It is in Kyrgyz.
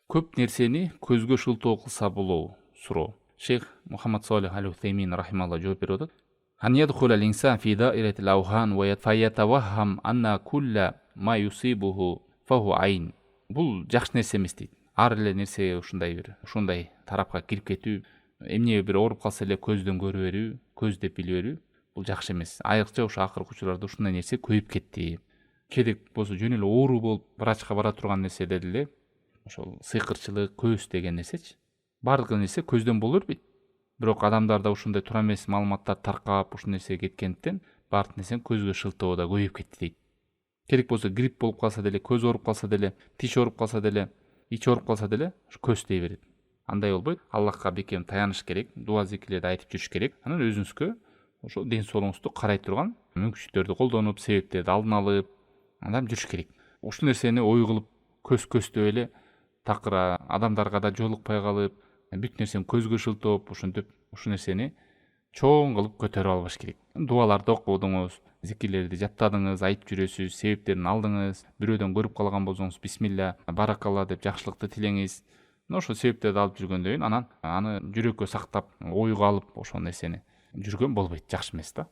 Көп нерсени көзгө шылтоо кылса болобу? Суроо. Шейх Мухаммад Салих аль-Утаймин рахималла жооп берип атат. Ан ядхула ал-инсан фи даирати ал-авхан ва фаятаваххам анна кулла ма юсибуху фаху айн. Бул жакшы нерсе эмес дейт. Ар эле нерсе ушундай тарапка кирип кетүү, эмне бир ооруп калса эле көздөн көрү берүү, көз деп биле берүү, бул жакшы эмес. Айрыкча ошо акыркы учурларда ушундай нерсе көбөйүп кетти. Керек болсо жөн эле оору болуп врачка бара турган нерселер эле ошол сыйкырчылык, көз деген нерсечи. Бардык нерсе көздөн боло бербейт. Бирок адамдарда ушундай туура эмес маалыматтар таркап, ушул нерсе кеткендиктен бардык нерсе көзгө шылтоо да көбөйүп кетти дейт. Керек болсо грипп болуп калса деле, көз ооруп калса деле, тиш ооруп калса деле, ич ооруп калса деле көз дей берет. Андай болбойт. Аллахка бекем таяныш керек, дуа зикирлерди айтып жүрүш керек. Анан өзүңүзгө ошо ден соолугуңузду карай турган мүмкүнчүлүктөрдү колдонуп, себептерди алдын алып, андан жүрүш керек. Ушул нерсени ой кылып, көздөп эле такыра адамдарга да жолукпай калып, бүт нерсени көзгө шылтооп, ушинтип ушул нерсени чоң кылып көтөрүп албаш керек. Дуаларды окудуңуз, зикирлерди жаттадыңыз, айтып жүрөсүз, себептерин алдыңыз, бирөөдөн көрүп калган болсоңуз бисмилля, баракалла деп жакшылыкты тилеңиз. Ошол себептерди алып жүргөндөн кийин анан аны жүрөккө сактап, ойго алып ошол нерсени жүргөн болбойт, жакшы эмес да.